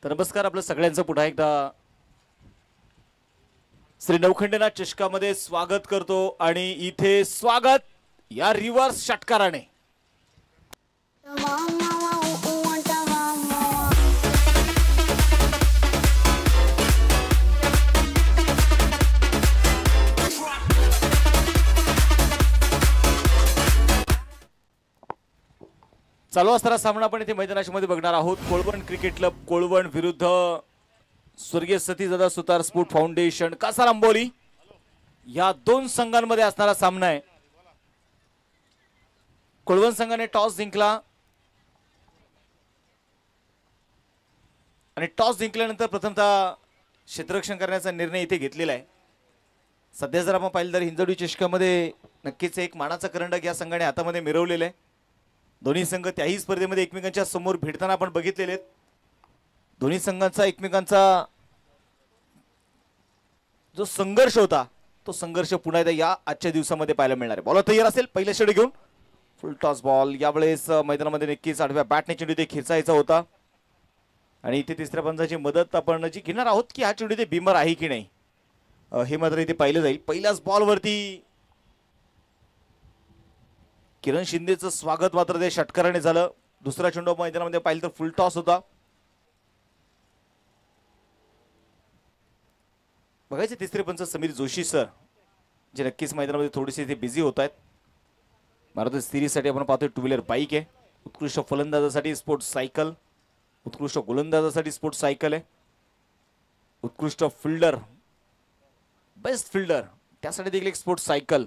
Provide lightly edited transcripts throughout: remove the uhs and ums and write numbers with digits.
तर नमस्कार, आपलं सगळ्यांचं पुन्हा एकदा श्री नवखंडनाथ चषकामध्ये स्वागत करतो आणि इथे स्वागत या रिव्हर्स षटकाराने। चालू असताना सामना आपण इथे मैदानामध्ये बघणार आहोत। कोळवण क्रिकेट क्लब कोळवण विरुद्ध स्वर्गीय सतीदादा सुतार स्पोर्ट फाउंडेशन कासारांबोली या दोन संघांमध्ये असणारा सामना आहे। कोळवण संघाने टॉस जिंकला आणि टॉस जिंकल्यानंतर प्रथमतः क्षेत्ररक्षण करण्याचा निर्णय इथे घेतलेला आहे। सध्या जर आपण पाहिलं तर हिंजवडी चषकामध्ये नक्कीच एक मानाचा करंडक या संघाने हातामध्ये मिरवलेला आहे। दोन्ही संघ त्याही स्पर्धेमध्ये एकमेकांच्या समोर भिडताना आपण बघितलेले आहेत। दोन्ही संघांचा एकमेकांचा जो संघर्ष होता तो संघर्ष पुन्हा एकदा या आजच्या दिवसामध्ये पाहायला मिळणार आहे। बॉलर तयार असेल, पहिल्या षटक घेऊन फुल टॉस बॉल। यावेळेस मैदानामध्ये नक्कीच आडव्या बॅटने चेंडू इथे खेचायचा होता आणि इथे तिसऱ्या पंचाची मदत आपण जी घेणार आहोत की हा चेंडू इथे बीमर आहे की नाही हे मात्र इथे पाहिलं जाईल। पहिल्याच बॉलवरती किरण शिंदेचं स्वागत मात्र ते षटकाराने झालं। दुसरा चेंडू मैदानामध्ये पाहिलं तर फुल टॉस होता। बघायचे तिसरे पंच समीर जोशी सर जे नक्कीच मैदानामध्ये थोडेसे इथे बिझी होत आहेत। मारुती सिरीजसाठी आपण पाहतोय टू व्हीलर बाईक आहे, उत्कृष्ट फलंदाजासाठी स्पोर्ट्स सायकल, उत्कृष्ट गोलंदाजासाठी स्पोर्ट्स सायकल आहे, उत्कृष्ट फिल्डर बेस्ट फिल्डर त्यासाठी देखील एक sports cycle,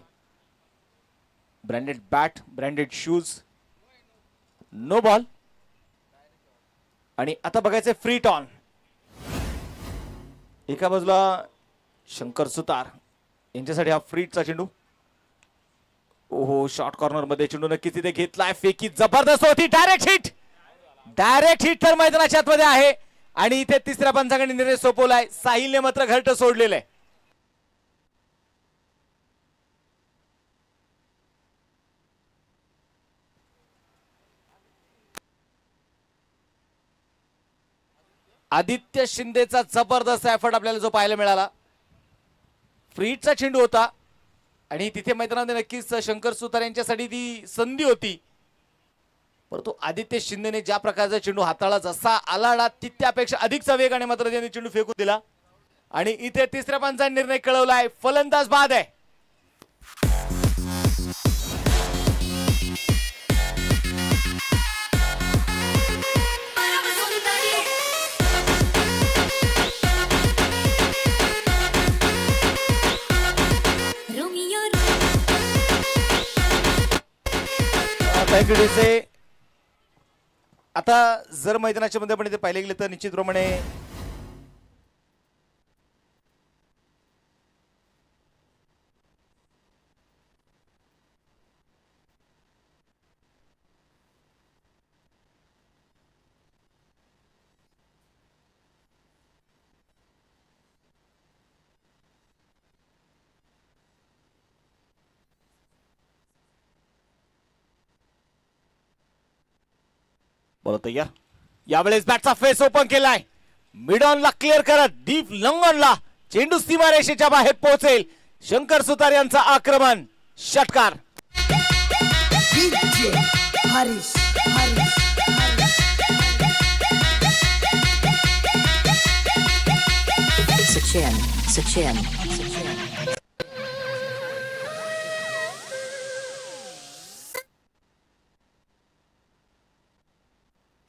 branded bat, branded shoes, no ball आणि आता बघायचं फ्री टॉन। एका बाजूला शंकर सुतार यांच्यासाठी हा फ्रीटचा चेंडू। ओहो, शॉर्ट कॉर्नर मध्ये चेंडू नक्कीच तिथे घेतलाय, फेकी जबरदस्त होती, डायरेक्ट हिट तर मैदानाच्या आतमध्ये आहे आणि इथे तिसऱ्या पंचांनी निर्णय सोपवलाय। साहिलने मात्र घरट सोडलेलं आहे। आदित्य शिंदेचा जबरदस्त एफर्ट आपल्याला जो पाहायला मिळाला। फ्रीटचा चेंडू होता आणि तिथे मैदानामध्ये नक्कीच शंकर सुतार यांच्यासाठी ती संधी होती, परंतु आदित्य शिंदेने ज्या प्रकारचा चेंडू हाताळा जसा आलाडा त्यापेक्षा अधिकचा वेगाने मात्र त्यांनी चेंडू फेकून दिला आणि इथे तिसऱ्या पंचाने निर्णय कळवलाय, फलंदाज बाद आहे। आता जर मैदानाच्या मध्ये आपण इथे पाहिले गेले तर निश्चितप्रमाणे बॉल तयार। यावेळेस बॅटचा फेस ओपन केलाय, मिड ऑनला क्लिअर करत डीप लॉंग ऑनला चेंडू सीमारेषेच्या बाहेर पोहोचेल। शंकर सुतार यांचा आक्रमण, षटकार।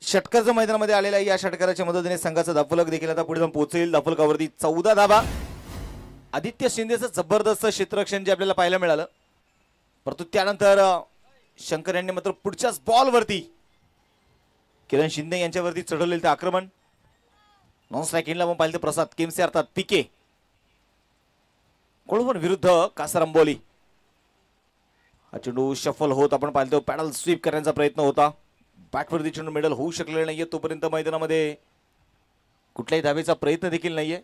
षटकार जो मैदानामध्ये आलेला आहे, या षटकाराच्या मदतीने संघाचा धाफलक देखील आता पुढे जाऊन पोहोचेल। धाफलकावरती 14 धावा। आदित्य शिंदेचं जबरदस्त क्षेत्ररक्षण जे आपल्याला पाहायला मिळालं, परंतु त्यानंतर शंकर यांनी मात्र पुढच्याच बॉलवरती किरण शिंदे यांच्यावरती चढवलेलं ते आक्रमण। नॉन स्ट्राइक एंडला आपण पाहिलं तर प्रसाद केमसे अर्थात पीके कोळवण विरुद्ध कासारांबोली। हा चेंडू शफल होत आपण पाहिलं तो पॅडल स्वीप करण्याचा प्रयत्न होता, बॅटवरती चेंडू मेडल होऊ शकलेला नाहीये। तोपर्यंत मैदानामध्ये कुठल्याही धावेचा प्रयत्न देखील नाहीये।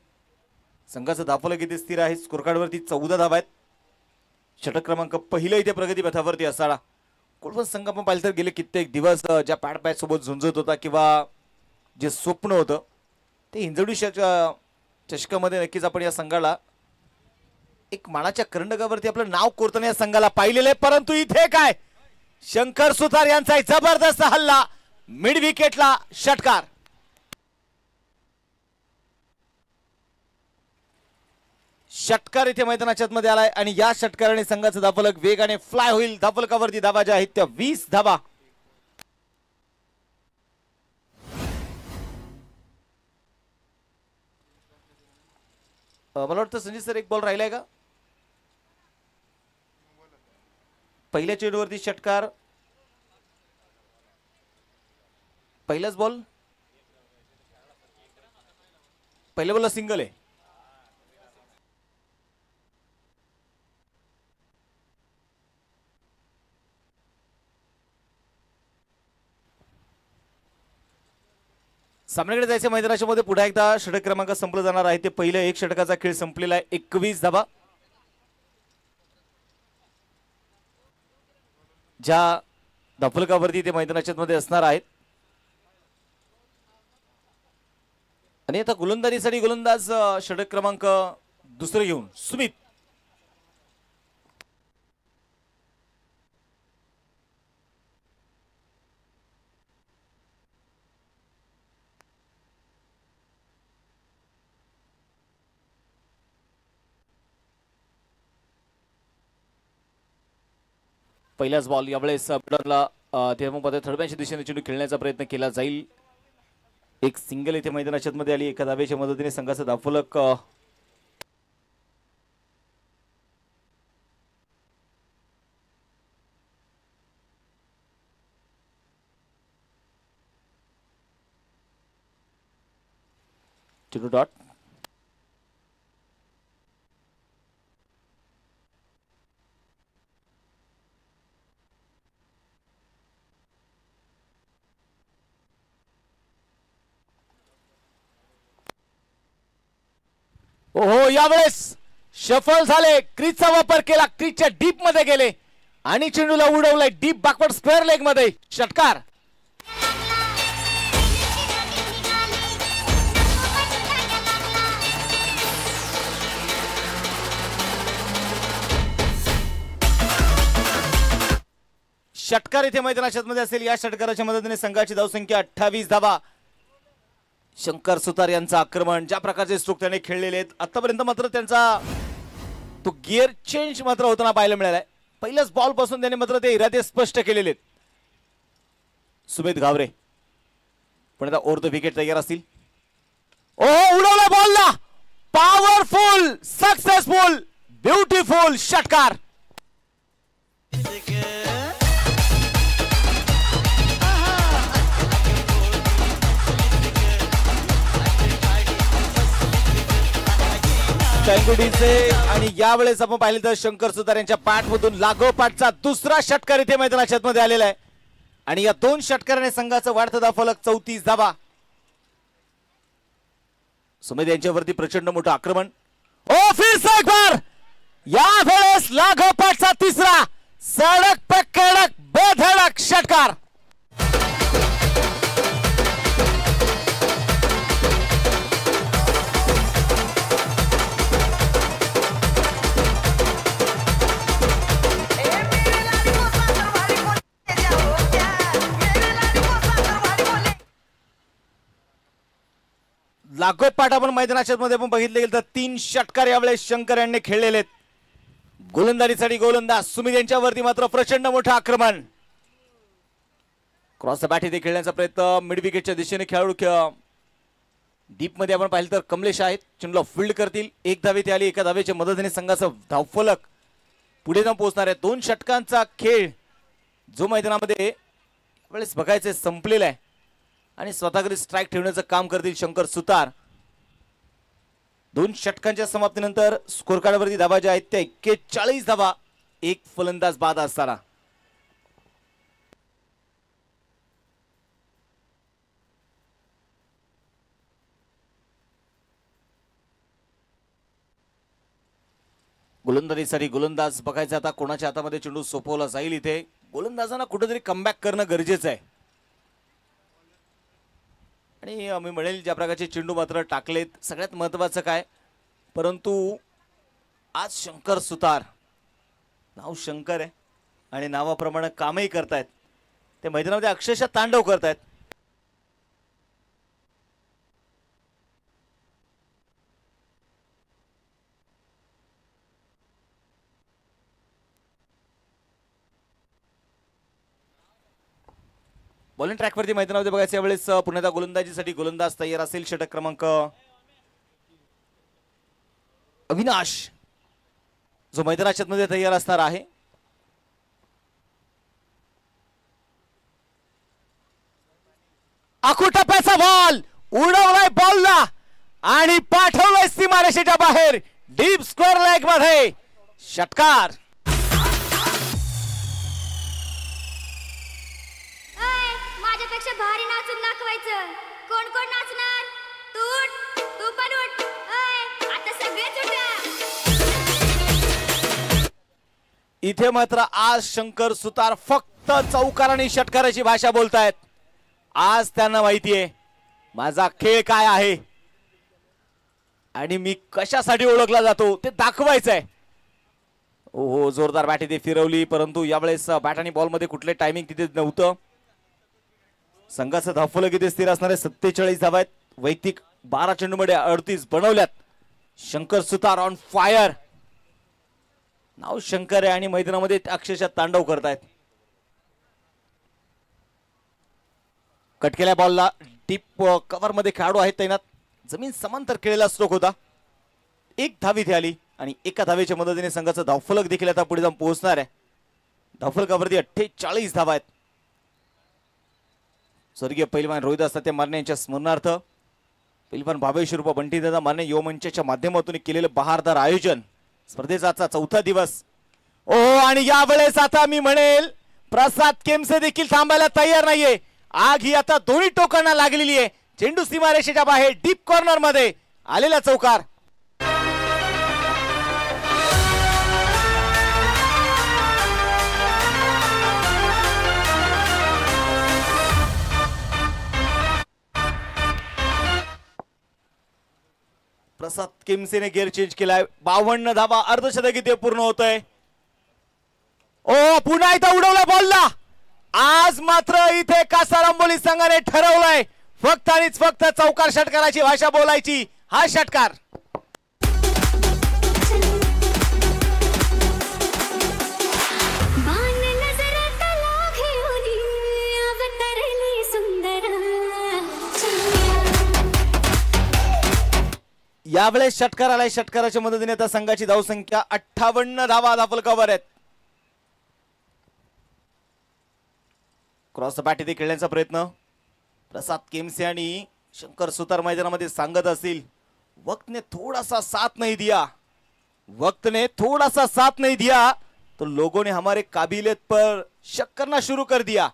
संघाचं धाफलक इथे स्थिर आहे, स्कोर कार्डवरती 14 धावा आहेत। षटक क्रमांक पहिला इथे प्रगती पथावरती असावा। कोळवण संघ आपण पाहिलं तर गेले कित्येक दिवस ज्या पॅड सोबत झुंजत होता किंवा जे स्वप्न होतं ते हिंजवडी चषकामध्ये नक्कीच आपण या संघाला एक मानाच्या करंडकावरती आपलं नाव कोरताना या संघाला पाहिलेलं आहे. परंतु इथे काय, शंकर सुतार यांचा एक जबरदस्त हल्ला, मिड विकेटला षटकार. षटकार इथे मैदानाच्या मध्ये आलाय आणि या षटकाराने संघाचा धावफलक वेगाने फ्लाय होईल. धावफलकावरती धावा ज्या आहेत त्या 20 धावा. मला वाटतं संजय सर एक बॉल राहिलाय का? पहिल्या चेंडूवरती षटकार, पहिलाच बॉल, पहिल्या बॉलला सिंगल आहे. सामन्याकडे जायचं मैदानाच्या मध्ये पुन्हा एकदा षटक क्रमांक संपला जाणार आहे. ते पहिलं एक षटकाचा खेळ संपलेला आहे. 21 धावा. ज्या धावफलकावरती ते मैदानाच्या मध्ये असणार आहेत. आणि आता गोलंदाजीसाठी गोलंदाज षटक क्रमांक दुसरे घेऊन सुमित. पहिलाच बॉल यावेळेस थर्डमॅनच्या दिशेने चेंडू खेळण्याचा प्रयत्न केला जाईल. एक सिंगल इथे मैदानाच्या मध्ये आली. एका धावेच्या मदतीने संघाचा धावफलक चेंडू डॉट. ओहो, यावेळेस शफल झाले. क्रीजचा वापर केला, क्रीजच्या डीप मध्ये गेले आणि चेंडूला उडवलंय डीप बॅकवर्ड स्क्वेअर लेग मध्ये. षटकार. षटकार इथे मैदानाच्या मध्ये असेल. या षटकाराच्या मदतीने संघाची धावसंख्या 28 धावा. शंकर सुतार यांचं आक्रमण, ज्या प्रकारचे स्ट्रोक त्याने खेळलेले आहेत आतापर्यंत, मात्र त्यांचा तो गिअर चेंज मात्र होताना पाहायला मिळालाय. पहिल्याच बॉल पासून त्याने मात्र ते इरादे स्पष्ट केलेले आहेत. सुमित घावरे पण आता ओव्हर द विकेट तयार असतील. ओह, उडवला बॉलला. पॉवरफुल, सक्सेसफुल, ब्युटिफुल षटकार. आणि यावेळेस आपण पाहिलं तर शंकर सुतार यांच्या पाठमधून लागोपाठचा दुसरा षटकार इथे मैदानाच्या मध्ये आलेला आहे. आणि या दोन षटकाराने संघाचं वाढतं धावफलक 34 धावा. सुमित यांच्यावरती प्रचंड मोठं आक्रमण. ओ, फिर से एक बार. यावेळेस लागोपाठचा तिसरा सडक पे कडक बेधडक षटकार. लागोपाठ आपण मैदानाच्या मध्ये पण बघितले गेले तर 3 षटकार यावेळेस शंकर यांनी खेळलेले आहेत. गोलंदाजीसाठी गोलंदाज सुमित यांच्यावरती मात्र प्रचंड मोठं आक्रमण. क्रॉस द बॅट इथे खेळण्याचा प्रयत्न मिड विकेटच्या दिशेने खेळाडू डीप मध्ये आपण पाहिलं तर कमलेश आहेत. चेंडूला फील्ड करतील. एक धावे ते आली. एका धावेच्या मदतीने संघाचा धावफलक पुढे जाऊन पोहोचणार आहे. 2 षटकांचा खेळ जो मैदानामध्ये यावेळेस बघायचं संपलेला आहे आणि स्वतःकडे स्ट्राइक ठेवण्याचं काम करतील शंकर सुतार. 2 षटकांच्या समाप्तीनंतर स्कोर कार्डवरती धावा ज्या आहेत त्या 41 धावा. एक फलंदाज बाद असताना गोलंदाजीसाठी गोलंदाज बघायचा आता कोणाच्या हातामध्ये चेंडू सोपवला जाईल. इथे गोलंदाजांना कुठेतरी कमबॅक करणं गरजेचं आहे. आणि मी म्हणेल ज्या प्रकारचे चेंडू मात्र टाकलेत सगळ्यात महत्त्वाचं काय, परंतु आज शंकर सुतार, नाव शंकर आहे आणि नावाप्रमाणे कामही करतायत, ते मैदानामध्ये अक्षरशः तांडव करतायत. बॉलिंग ट्रॅकवरती मैदानामध्ये बघायचं यावेळेस पुन्हा गोलंदाजीसाठी गोलंदाज तयार असेल. षटक क्रमांक अविनाश जो मैदानाच्या मध्ये तयार असणार आहे. आखुटप्प्याचा बॉल उडवलाय बॉलला आणि पाठवलाय सीमारेषेच्या बाहेर डीप स्क्वेअर लेग मध्ये षटकार. माझ्यापेक्षा भारी नाचून दाखवायचं. कोण कोण नाचणार? तू पण उठ. आता सगळेच उठा. इथे मात्र आज शंकर सुतार फक्त चौकार आणि षटकाराची भाषा बोलतायत. आज त्यांना माहितीये माझा खेळ काय आहे आणि मी कशासाठी ओळखला जातो ते दाखवायचंय. ओहो, जोरदार बॅट इथे फिरवली, परंतु यावेळेस बॅट आणि बॉल मध्ये कुठले टायमिंग तिथे नव्हतं. संघाचं धावफलक इथे स्थिर असणारे 47 धावा आहेत. वैयक्तिक 12 चेंडूमध्ये 38 बनवल्यात. शंकर सुतार ऑन फायर. नाव शंकर आहे आणि मैदानामध्ये अक्षरशः तांडव करतायत. कट केल्या बॉलला डीप कव्हर मध्ये खेळाडू आहेत तैनात. जमीन समांतर केलेला स्ट्रोक होता. एक धाव इथे आली आणि एका धावेच्या मदतीने संघाचं धावफलक देखील आता पुढे जाऊन पोहोचणार आहे. धावफलकावरती 48 धावा आहेत. स्वर्गीय पैलवान रोहिदास तात्या मारणे यांच्या स्मरणार्थ पैलवान भावेश्वर बंटीदादा मारणे युवा मंचाच्या माध्यमातून केलेलं बहारदार आयोजन. स्पर्धेचा आजचा 4था दिवस. आणि यावेळेस आता मी म्हणेल प्रसाद केमसे देखील थांबायला तयार नाहीये. आग ही आता दोन्ही टोकांना लागलेली आहे. चेंडू सीमारेषेच्या बाहेर डीप कॉर्नर मध्ये आलेला चौकार. प्रसाद केमसेने गिअर चेंज केलाय. 52 धावा अर्धशतक इथे पूर्ण होतंय. पुन्हा इथं उडवला बॉलला. आज मात्र इथे कासारंबोली संघाने ठरवलंय फक्त आणि फक्त चौकार षटकाराची भाषा बोलायची. हा षटकार यावेळेस षटकार आलाय. षटकाराच्या मदतीने आता संघाची धावसंख्या 58 धावा धावफलकावर आहेत. क्रॉस बॅट इथे खेळण्याचा प्रयत्न प्रसाद केमसे आणि शंकर सुतार मैदानामध्ये सांगत असतील वक्त ने थोड़ा सा साथ नहीं दिया, वक्त ने थोड़ा सा साथ नहीं दिया तो लोगों ने हमारे काबिलियत पर शक करना शुरू कर दिया.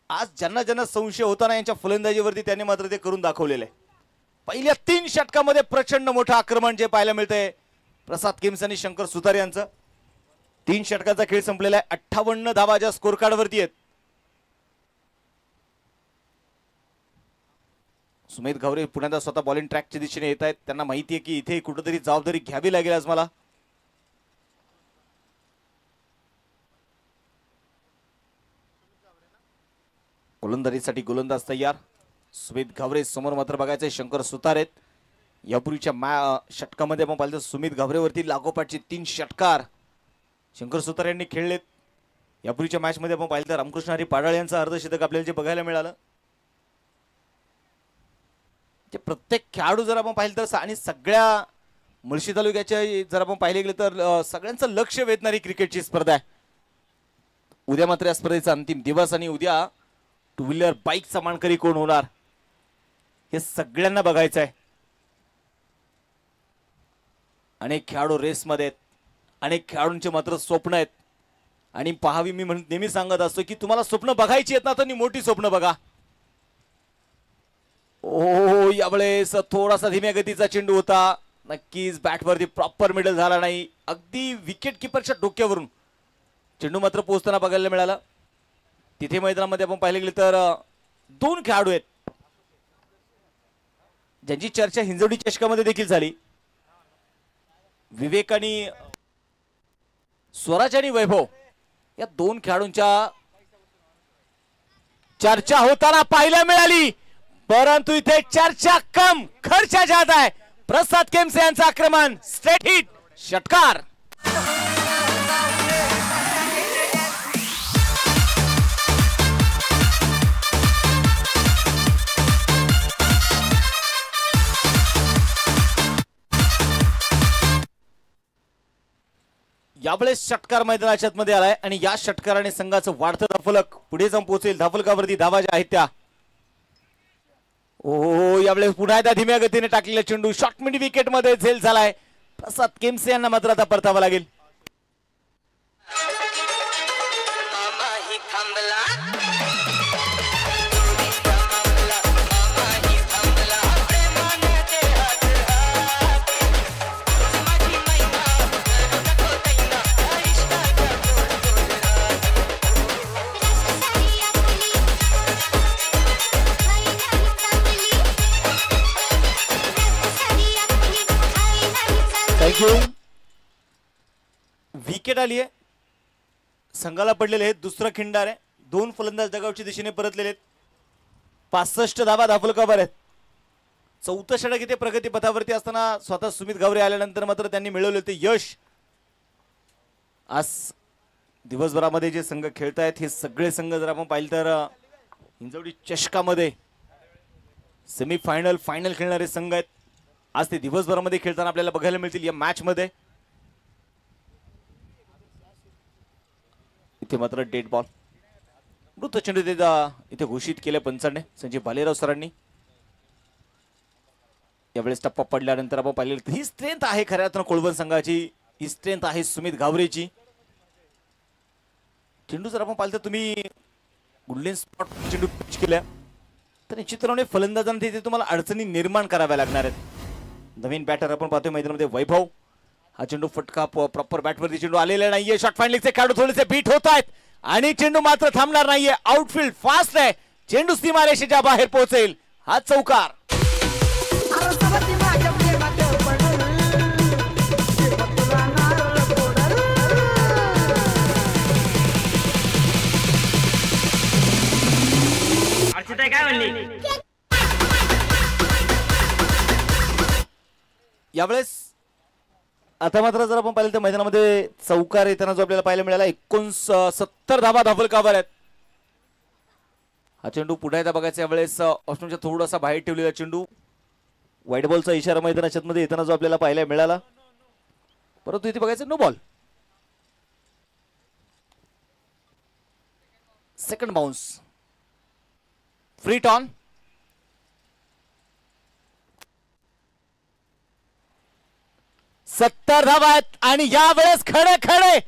आज ज्यांना ज्यांना संशय होता ना यांच्या फलंदाजीवरती त्यांनी मात्र ते करून दाखवलेले. पहिल्या 3 षटकामध्ये प्रचंड मोठं आक्रमण जे पाहायला मिळतंय प्रसाद केमसे आणि शंकर सुतार यांचं. 3 षटकाचा खेळ संपलेला आहे. 58 धावा ज्या स्कोर कार्ड वरती आहेत. सुमित घावरे पुन्हा स्वतः बॉलिंग ट्रॅकच्या दिशेने येत आहेत. त्यांना माहिती आहे की इथे कुठेतरी जबाबदारी घ्यावी लागेल आज मला. गोलंदाजीसाठी गोलंदाज तयार. सुमित घावरे समोर मात्र बघायचंय शंकर सुतार आहेत. यापूर्वीच्या षटकामध्ये आपण पाहिलं सुमित घावरेवरती लागोपाठचे 3 षटकार शंकर सुतार यांनी खेळलेत. यापूर्वीच्या मॅच मध्ये आपण पाहिलं तर रामकृष्ण हरी पाडाळ यांचं अर्धशतक आपल्याला जे बघायला मिळालं. प्रत्येक खेळाडू जर आपण पाहिलं तर आणि सगळ्या मुळशी तालुक्याच्या जर आपण पाहिले गेले तर सगळ्यांचं लक्ष वेधणारी क्रिकेटची स्पर्धा आहे. उद्या मात्र या स्पर्धेचा अंतिम दिवस आणि उद्या 2 व्हीलर बाईकचा मानकरी कोण होणार हे सगळ्यांना बघायचं आहे. अनेक खेळाडू रेसमध्ये आहेत. अनेक खेळाडूंचे मात्र स्वप्न आहेत आणि पहावी मी नेहमी सांगत असतो की तुम्हाला स्वप्न बघायची आहेत ना तर मोठी स्वप्न बघा. यावेळेस थोडासा धीम्या गतीचा चेंडू होता. नक्कीच बॅटवरती प्रॉपर मिडल झाला नाही. अगदी विकेट किपरच्या डोक्यावरून चेंडू मात्र पोहोचताना बघायला मिळाला. तिथे मैदानामध्ये आपण पाहिले गेले तर 2 खेळाडू आहेत. ज्यांची चर्चा हिंजवडी चषकामध्ये देखील झाली, विवेक आणि स्वराज आणि वैभव या दोन खेळाडूंच्या चर्चा होताना पाहायला मिळाली, परंतु इथे चर्चा कम खर्च ज्यादा आहे. प्रसाद केमसे यांचं आक्रमण, स्ट्रेट हिट, षटकार. यावेळेस षटकार मैदानाच्या मध्ये आलाय आणि या षटकाराने संघाचं वाढतं धाफलक पुढे जाऊन पोहोचेल. धाफलकावरती धावा ज्या आहेत त्या, ओ यावेळेस पुन्हा एकदा धीम्या गतीने टाकलेला चेंडू शॉर्ट मिड विकेट मध्ये झेल झालाय. प्रसाद केमसे यांना मात्र आता परतावा लागेल. विकेट आली आहे, संघाला पडलेले आहेत. दुसरा खिंडार आहे. दोन फलंदाज डगआउटच्या दिशेने परतलेले आहेत. 65 धावा धाफलकावर आहेत. चौथं षटक इथे प्रगती पथावरती असताना स्वतः सुमित गावरे आल्यानंतर मात्र त्यांनी मिळवले ते यश. आज दिवसभरामध्ये जे संघ खेळत आहेत हे सगळे संघ जर आपण पाहिलं तर हिंजवडी चषकामध्ये सेमीफायनल फायनल खेळणारे संघ आहेत. आज ते दिवसभरामध्ये खेळताना आपल्याला बघायला मिळतील या मॅच मध्ये. इथे मात्र डेड बॉल, मृत चेंडू इथे घोषित केले पंचांनी संजीव भालेराव सरांनी. यावेळेस टप्पा पडल्यानंतर आपण पाहिलेलं ही स्ट्रेंथ आहे खऱ्या अर्थानं कोळवण संघाची, ही स्ट्रेंथ आहे सुमित गावरेची. चेंडू जर आपण पाहिलं तर तुम्ही गोल्डन स्पॉट चेंडू पिच केल्या तर निश्चितपणे फलंदाजांना तिथे तुम्हाला अडचणी निर्माण कराव्या लागणार आहेत. नवीन बॅटर आपण पाहतोय मैदानामध्ये वैभव. हा चेंडू फटका प्रॉपर बॅटवरती चेंडू आलेला नाहीये. शॉर्ट फाइनलिंगचे खेळाडू थोडेसे बीट होत आहेत आणि चेंडू मात्र थांबणार नाहीये. आउटफील्ड फास्ट आहे, चेंडू सीमारेषेच्या बाहेर पोहोचेल. हा चौकार. यावेळेस आता मात्र जर आपण पाहिलं तर मैदानामध्ये चौकार येताना जो आपल्याला पाहायला मिळाला 69 धावा धाफलकावर आहेत. हा चेंडू पुढे एकदा बघायचा. यावेळेस ऑस्ट्रेलियाच्या थोडासा बाहेर ठेवलेला चेंडू, व्हाईट बॉलचा इशारा मैदानाच्या मध्ये येताना जो आपल्याला पाहायला मिळाला, परंतु इथे बघायचं no ball. Second bounce, free टॉन. सत्तर धावा आहेत आणि यावेळेस खडे खडे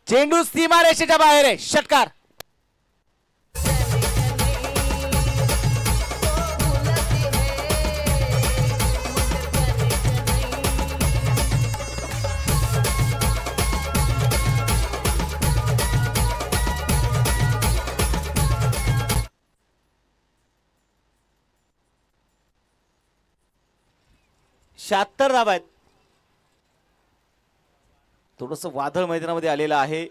चेंडू सीमारेषेच्या बाहेर आहे. षटकार. शहात्तर धावा आहेत. थोडंसं वादळ मैदानामध्ये आलेलं आहे.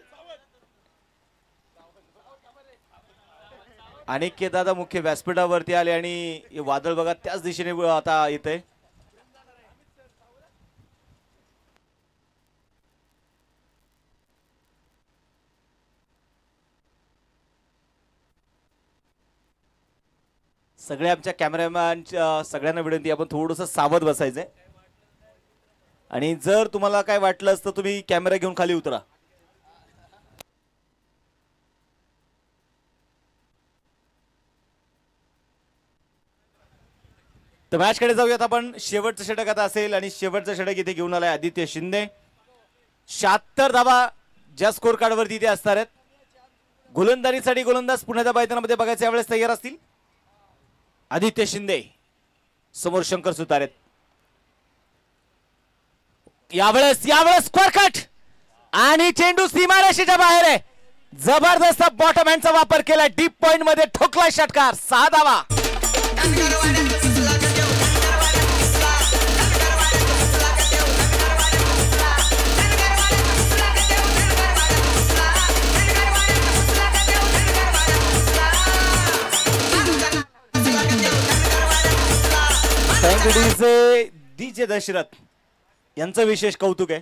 अनेक दादा मुख्य व्यासपीठावरती आले आणि वादळ बघा त्याच दिशेने आता येतंय. सगळे आमच्या कॅमेरामॅनच्या सगळ्यांना विनंती आपण थोडंसं सावध बसायचंय आणि जर तुम्हाला काय वाटलं असतं तुम्ही कॅमेरा घेऊन खाली उतरा. तर मॅच कडे जाऊयात आपण. शेवटचं षटक आता असेल आणि शेवटचं षटक इथे घेऊन आलाय आदित्य शिंदे. 76 धावा ज्या स्कोर कार्ड वरती इथे असणार आहेत. गोलंदाजीसाठी गोलंदाज पुण्याच्या मैदानामध्ये बघायचे यावेळेस तयार असतील. आदित्य शिंदे समोर शंकर सुतार आहेत. यावेळेस स्क्वेअर कट आणि चेंडू सीमारेषेच्या बाहेर आहे. जबरदस्त बॉटम हँडचा वापर केला. डीप पॉइंट मध्ये ठोकलाय षटकार. 6 धावा. डीजे डीजे दशरथ यांचं विशेष कौतुक आहे.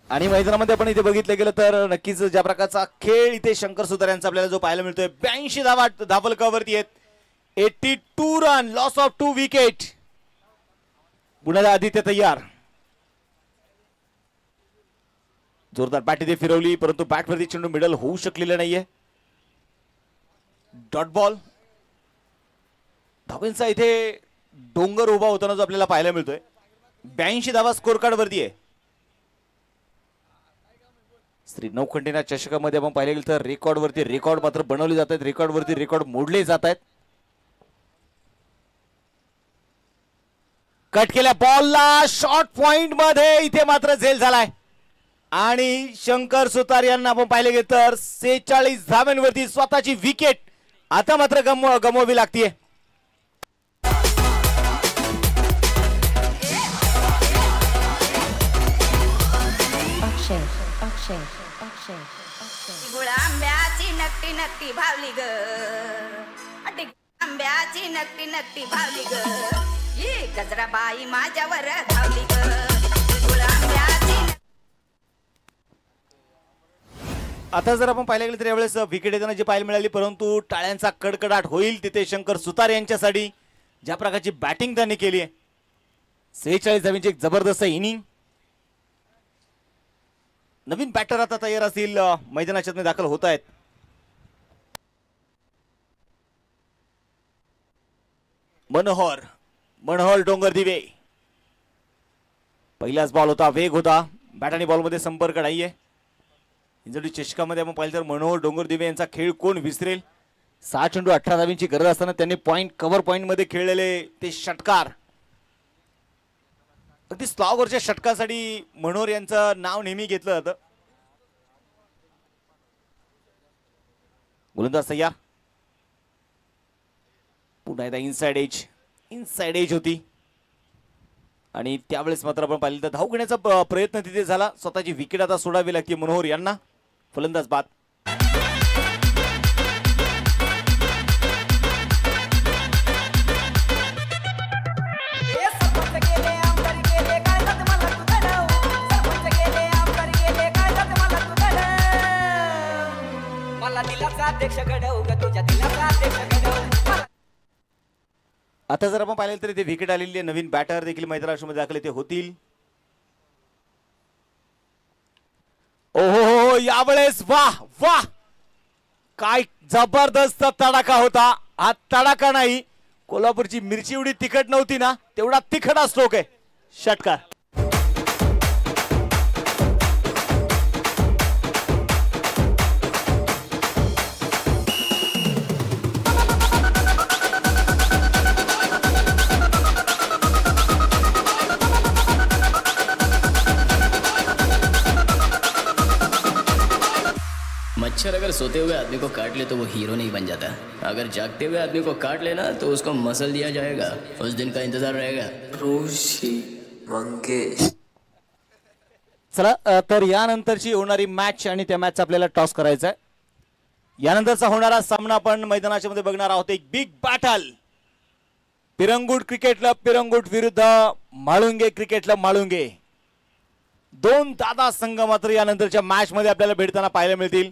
आणि मैदानामध्ये आपण इथे बघितलं गेलं तर नक्कीच ज्या प्रकारचा खेळ इथे शंकर सुतार यांचा आपल्याला जो पाहायला मिळतोय. 82 धावा धावलकावरती आहेत. 82 रन, लॉस ऑफ 2 विकेट. पुन्हा आदित्य तयार. जोरदार बॅट इथे फिरवली परंतु बॅटवरती चेंडू मिडल होऊ शकलेला नाहीये. Dot ball. धावांचा इथे डोंगर उभा होताना जो आपल्याला पाहायला मिळतोय. 82 धावा स्कोर कार्ड वरती आहे. श्री नौखंडेनाथ चषकामध्ये आपण पाहिले गेलं तर रेकॉर्ड वरती रेकॉर्ड मात्र बनवले जात आहेत. रेकॉर्ड वरती रेकॉर्ड मोडले जात आहेत. कट केल्या बॉलला शॉर्ट पॉइंट मध्ये इथे मात्र झेल झालाय आणि शंकर सुतार यांना आपण पाहिले गेलं तर 46 धावांवरती स्वतःची विकेट आता मात्र गमवावी लागतीये. गुळांब्याची नक्की नक्की भावली ग. आंब्याची नक्की नक्की भावली ग. ये गजराबाई माझ्यावर धावली ग. गुळांब्याची. आता जर आपण पाहिलं गेलं तर यावेळेस विकेट येताना जी पाहायला मिळाली परंतु टाळ्यांचा कडकडाट होईल तिथे शंकर सुतार यांच्यासाठी. ज्या प्रकारची बॅटिंग त्यांनी केली आहे. 46 धावांची एक जबरदस्त इनिंग. नवीन बॅटर आता तयार असतील मैदानाच्या दाखल होत आहेत. मनोहर डोंगर दिवे. पहिलाच बॉल होता, वेग होता, बॅट आणि बॉलमध्ये संपर्क नाहीये. इंजडी चषकामध्ये आपण पाहिलं तर मनोहर डोंगर दिवे यांचा खेळ कोण विसरेल. 6 चेंडू 18 धावांची गरज असताना त्यांनी पॉइंट कव्हर पॉइंट मध्ये खेळलेले ते षटकार. अगदी स्लॉगवरच्या षटकासाठी मनोहर यांचं नाव नेहमी घेतलं जातं. गोलंदाज तयार. पुन्हा एकदा इनसाइड एज होती आणि त्यावेळेस मात्र आपण पाहिलं तर धाव घेण्याचा प्रयत्न तिथे झाला. स्वतःची विकेट आता सोडावी लागते मनोहर यांना. फलंदाज बाद. आता जर आपण पाहिलं तर ते विकेट आलेली आहे. नवीन बॅटर देखील मैदानामध्ये दाखल ते होतील. ओहो यावेळेस वाह वाह काय जबरदस्त तडाखा होता. हा तडाखा नाही, कोल्हापूरची मिरची एवढी तिखट नव्हती ना तेवढा तिखट स्ट्रोक आहे. षटकार. मच्छर अगर सोते हुए आदमी को काट ले तो वो हीरो नहीं बन जाता. अगर जागते हुए आदमी को काट लेना तो उसको मसल दिया जाएगा. उस दिन का इंतजार रहेगा. ऋषी मंगेश. चला तर यानंतरची होणारी मॅच आणि त्या मॅचचा आपल्याला टॉस करायचा आहे. यानंतरचा होणारा सामना आपण मैदानाच्या मध्ये बघणार आहोत. एक big battle. Pirangut cricket club Pirangut विरुद्ध माळुंगे क्रिकेट क्लब माळुंगे. दोन दादा संघ मात्र यानंतरच्या मॅच मध्ये आपल्याला भेटताना पाहायला मिळतील.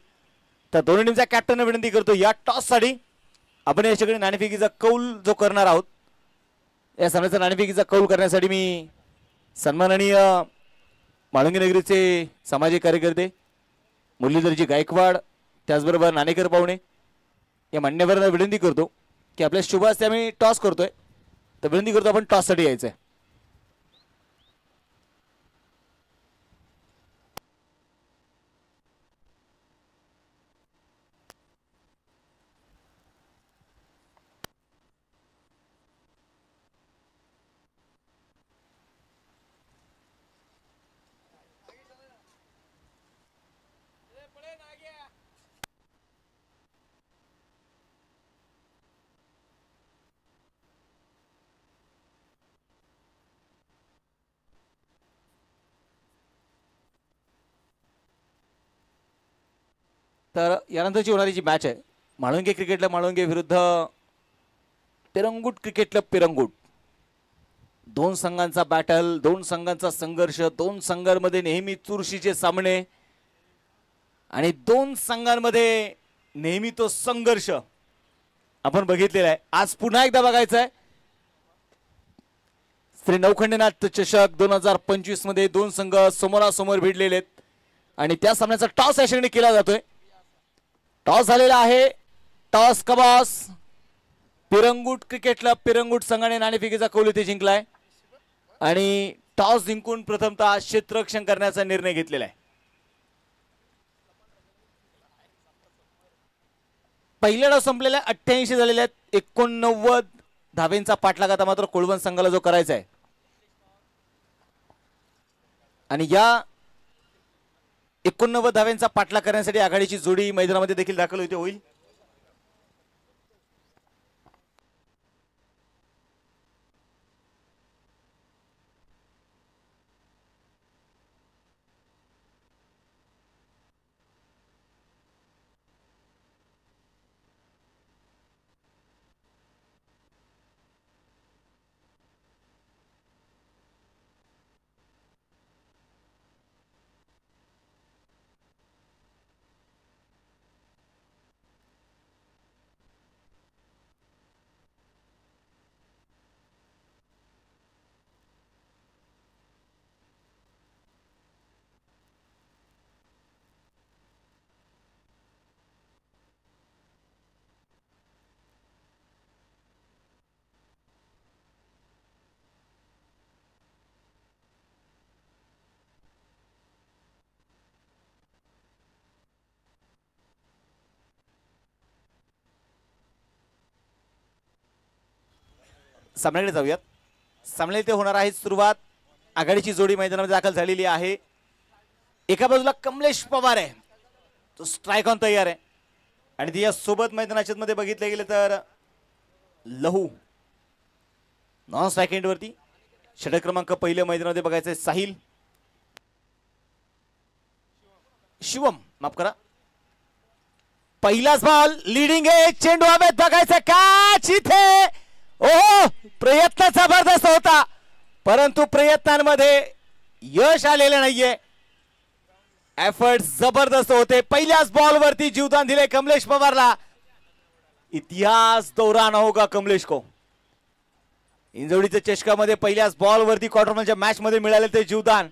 तर दोन्ही टीमच्या कॅप्टनने विनंती करतो या टॉस साठी आपण या सगळे नाणेफेकीचा कौल जो करणार आहोत. या सामन्याचा नाणेफेकीचा कौल करण्यासाठी मी सन्माननीय माळुंगे नगरीचे सामाजिक कार्यकर्ते मुरलीधरजी गायकवाड त्याचबरोबर नाणेकर पाहुणे या मान्यवरांना विनंती करतो की आपल्या शुभ हस्ते आम्ही टॉस करतोय तर विनंती करतो आपण टॉस साठी यायचंय. तर यानंतरची होणारी जी मॅच आहे माळुंगे क्रिकेटला माळुंगे विरुद्ध पिरंगुट क्रिकेट क्लब पिरंगुट. दोन संघांचा बॅटल, दोन संघांचा संघर्ष, दोन संघांमध्ये नेहमी चुरशीचे सामने आणि दोन संघांमध्ये नेहमी तो संघर्ष आपण बघितलेला आहे. आज पुन्हा एकदा बघायचा आहे. श्री नवखंडनाथ चषक 2025 मध्ये दोन संघ समोरासमोर भिडलेले आहेत आणि त्या सामन्याचा टॉस या क्षणी केला जातोय. टॉस झालेला आहे. Toss कबॉस Pirangut cricket club Pirangut संघाने नाणेफेकीचा कौल इथे जिंकलाय आणि टॉस जिंकून प्रथमतः क्षेत्ररक्षण करण्याचा निर्णय घेतलेला आहे. पहिल्या डाव संपलेल्या 88 झालेल्या आहेत. 89 धाब्यांचा पाठलाग आता मात्र कोळवण संघाला जो करायचा आहे आणि या 89 धाब्यांचा पाठलाग करण्यासाठी आघाडीची जोडी मैदानामध्ये देखील दाखल होईल. सामन्याकडे जाऊयात. सामन्याला इथे होणार आहे सुरुवात. आघाडीची जोडी मैदानामध्ये दाखल झालेली आहे. एका बाजूला कमलेश पवार आहे, तो स्ट्राईक ऑन तयार आहे आणि त्या सोबत मैदानाच्या मध्ये बघितले गेले तर लहू नॉन स्ट्राईक एंड वरती. षटक क्रमांक पहिल्या मैदानामध्ये बघायचं आहे साहिल. शिवम माफ करा. पहिलाच बॉल लीडिंग आहे. चेंडू हवेत बघायचा कॅच इथे. ओहो, प्रयत्न जबरदस्त होता परंतु प्रयत्नांमध्ये यश आलेलं नाहीये. एफर्ट जबरदस्त होते. पहिल्याच बॉल वरती जीवदान दिले कमलेश पवारला. इतिहास दोहराना होगा कमलेश को. इंजवडीच्या चषकामध्ये पहिल्याच बॉल वरती क्वार्टर फायनलच्या मॅच मध्ये मिळाले ते जीवदान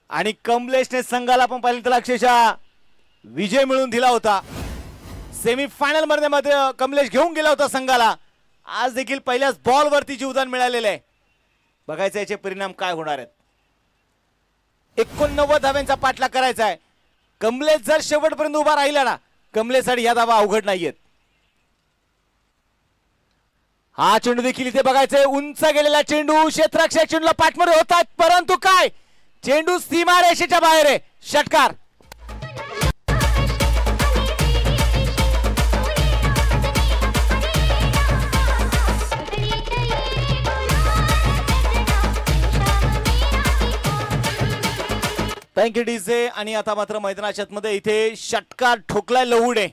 आणि कमलेशने संघाला पण पाहिलं तर अक्षरशः विजय मिळवून दिला होता. सेमीफायनल मध्ये कमलेश घेऊन गेला होता संघाला. आज देखील पहिल्याच बॉल वरती जीवदान मिळालेलं आहे. बघायचं याचे परिणाम काय होणार आहेत. 89 धाब्यांचा पाठलाग करायचा आहे. कमलेश जर शेवटपर्यंत उभा राहिला ना, कमलेशसाठी या धावा अवघड नाहीयेत. हा चेंडू देखील इथे बघायचंय. उंच गेलेला चेंडू, क्षेत्ररक्षक चेंडूला पाठमध्ये होतात परंतु काय, चेंडू सीमारेषेच्या बाहेर आहे. षटकार. Thank you DJ. आणि आता मात्र मैदानाच्या मध्ये इथे षटकार ठोकलाय लहुडे.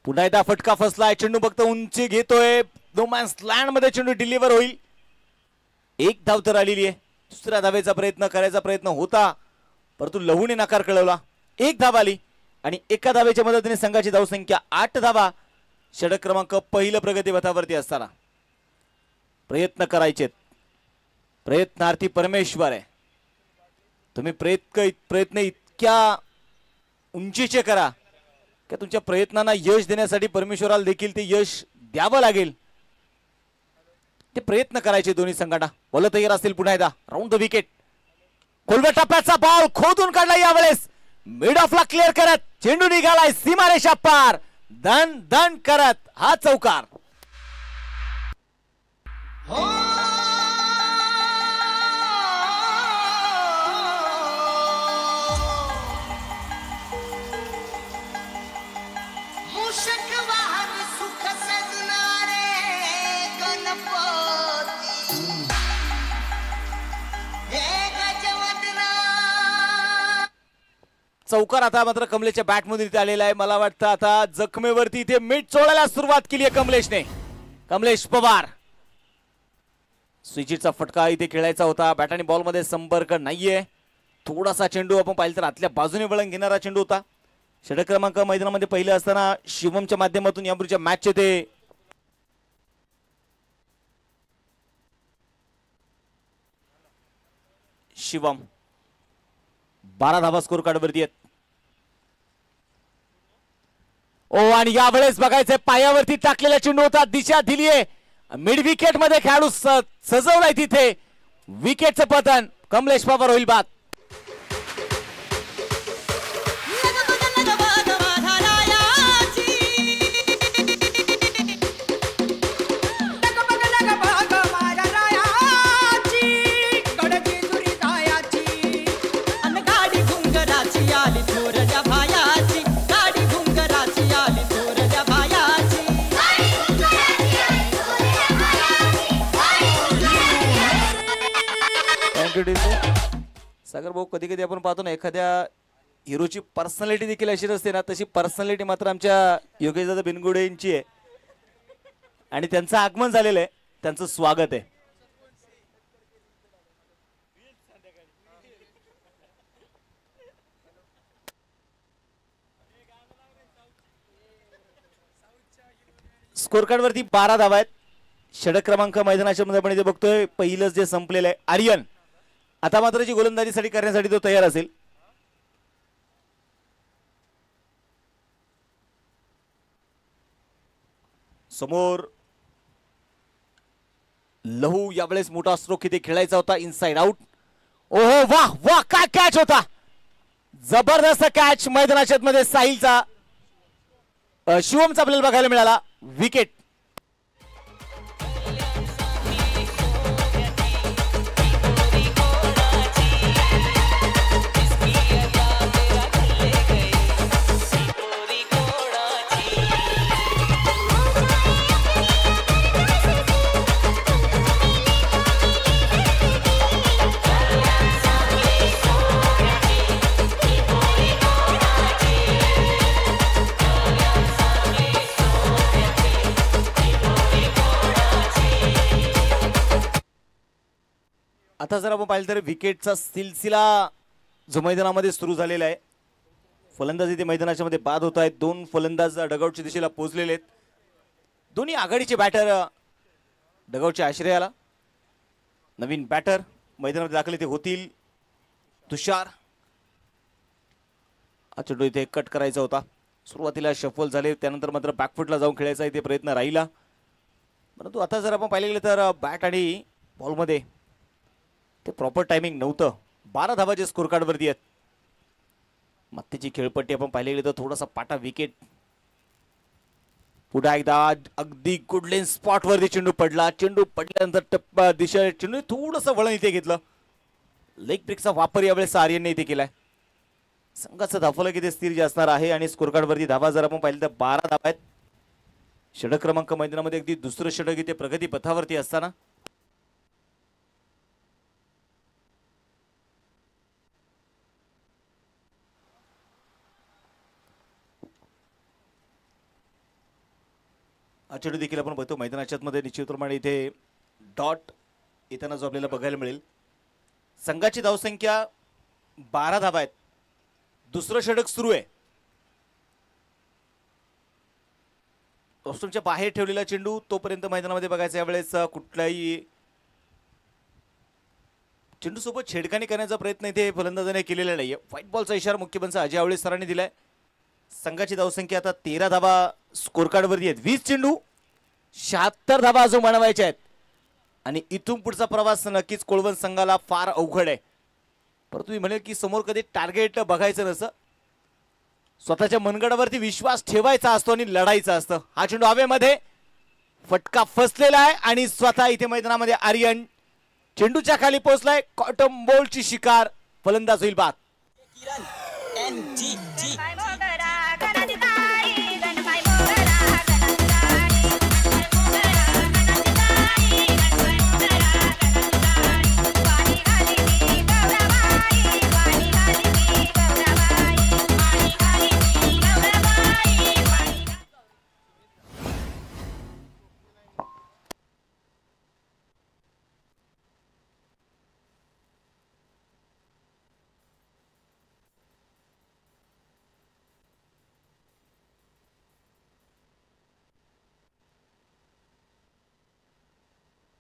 पुन्हा एकदा फटका फसलाय. चेंडू फक्त उंची घेतोय. नो मॅन्स लँड मध्ये चेंडू डिलिव्हर होईल. एक धाव तर आलेली आहे. दुसऱ्या धावेचा प्रयत्न करायचा प्रयत्न होता परंतु लहुने नकार कळवला. एक धाव आली आणि एका धावेच्या मदतीने संघाची धावसंख्या 8 धावा. षटक क्रमांक पहिलं प्रगतीपथावरती असताना प्रयत्न करायचे. प्रयत्नार्थी परमेश्वर आहे. तुम्ही प्रयत्न इतक्या उंचीचे करा की तुमच्या प्रयत्नांना यश देण्यासाठी परमेश्वराला देखील ते यश द्यावं लागेल. ते प्रयत्न करायचे दोन्ही संघांना. बॉल तयार असतील. पुन्हा एकदा राऊंड द विकेट. खोलव्या टप्प्याचा बॉल खोदून काढला यावेळेस. मिड ऑफला क्लिअर करत चेंडू निघालाय सीमारेषा पार. दन दन करत हा चौकार. चौकार आता मात्र कमलेशच्या बॅटमधून इथे आलेला आहे. मला वाटतं आता जखमेवरती इथे मीठ चोळायला सुरुवात केली आहे कमलेशने. कमलेश पवार स्विचिटचा फटका इथे खेळायचा होता. बॅट आणि बॉलमध्ये संपर्क नाहीये. थोडासा चेंडू आपण पाहिलं तर आतल्या बाजूने वळण घेणारा चेंडू होता. षटक क्रमांक मैदानामध्ये पहिलं असताना शिवमच्या माध्यमातून यापूर्वीच्या मॅचचे ते शिवम 12 धावा स्कोर कार्डवरती आहेत. ओ आणि यावेळेस बघायचंय पायावरती टाकलेला चेंडू होता. दिशा दिलीये मिड विकेट मध्ये खेळाडू सजवलाय तिथे. विकेटचं पतन. कमलेश पवार होईल बाद. सागर भाऊ, कधी कधी आपण पाहतो ना एखाद्या हिरोची पर्सनॅलिटी देखील अशी असते ना, तशी पर्सनॅलिटी मात्र आमच्या योगेश दादा बिनगुडे यांची आहे. आणि त्यांचं आगमन झालेलं आहे. त्यांचं स्वागत आहे. स्कोर कार्ड वरती 12 धावा आहेत. षटक क्रमांक मैदानाच्या मध्ये आपण इथे बघतोय पहिलंच जे संपलेलं आहे आर्यन. आता मात्र जी गोलंदाजीसाठी करण्यासाठी तो तयार असेल. समोर लहू यावेळेस मोठा स्ट्रोक इथे खेळायचा होता. Inside out. ओहो वाह वाह, काय कॅच होता. जबरदस्त कॅच मैदानाच्या मध्ये साहिलचा शिवमचा आपल्याला बघायला मिळाला. विकेट. आता जर आपण पाहिलं तर विकेटचा सिलसिला जो मैदानामध्ये सुरू झालेला आहे. फलंदाज इथे मैदानाच्या मध्ये बाद होत आहेत. 2 फलंदाज डगआउटच्या दिशेला पोहोचलेले आहेत. दोन्ही आघाडीचे बॅटर डगआउटच्या आश्रयाला. नवीन बॅटर मैदानामध्ये दाखल इथे होतील. तुषार. हा चेंडू इथे कट करायचा होता. सुरुवातीला शफल झाले, त्यानंतर मात्र बॅकफुटला जाऊन खेळायचा इथे प्रयत्न राहिला. परंतु आता जर आपण पाहिले गेले तर बॅट आणि बॉलमध्ये ते प्रॉपर टायमिंग नव्हतं. 12 धावा जे स्कोर कार्ड वरती आहेत. मत्तेची खेळपट्टी आपण पाहिले गेले तर थोडासा पाटा. विकेट. पुन्हा एकदा अगदी गुड लेन स्पॉट वरती चेंडू पडला. चेंडू पडल्यानंतर टप्पा दिशा चेंडू थोडंसं वळण इथे घेतलं. लेग ब्रेकचा वापर यावेळेस आर्यनने इथे केलाय. संघाचं धावफलक इथे स्थिर जे असणार आहे. आणि स्कोर कार्ड वरती धावा जर आपण पाहिलं तर 12 धावा आहेत. षटक क्रमांक मैदानामध्ये अगदी दुसरं षटक इथे प्रगती पथावरती असताना चेंडू देखील आपण बघतो मैदानाच्या मध्ये निश्चितप्रमाणे इथे डॉट येताना जो आपल्याला बघायला मिळेल. संघाची धावसंख्या 12 धावा आहेत. दुसरं षटक सुरू आहे. रोस्टमच्या बाहेर ठेवलेला चेंडू तोपर्यंत मैदानामध्ये बघायचा. यावेळेस कुठलाही चेंडू सोबत छेडखानी करण्याचा प्रयत्न इथे फलंदाजाने केलेला नाहीये. व्हाईट बॉलचा इशारा मुख्य पंच अजय आवळे सरांनी दिलाय. संघाची धावसंख्या आता 13 धावा स्कोर कार्ड वरती आहेत. 20 चेंडू 76 धावा अजून बनवायच्या आहेत. आणि इथून पुढचा प्रवास नक्कीच कोळवण संघाला फार अवघड आहे. परंतु मी म्हणेल की समोर कधी टार्गेट बघायचं नसतं. स्वतःच्या मनगडावरती विश्वास ठेवायचा असतो आणि लढायचं असतं. हा चेंडू हवेमध्ये फटका फसलेला आहे आणि स्वतः इथे मैदानामध्ये आर्यन चेंडूच्या खाली पोहोचलाय. कॉटन बॉलची शिकार. फलंदाज होईल बाद.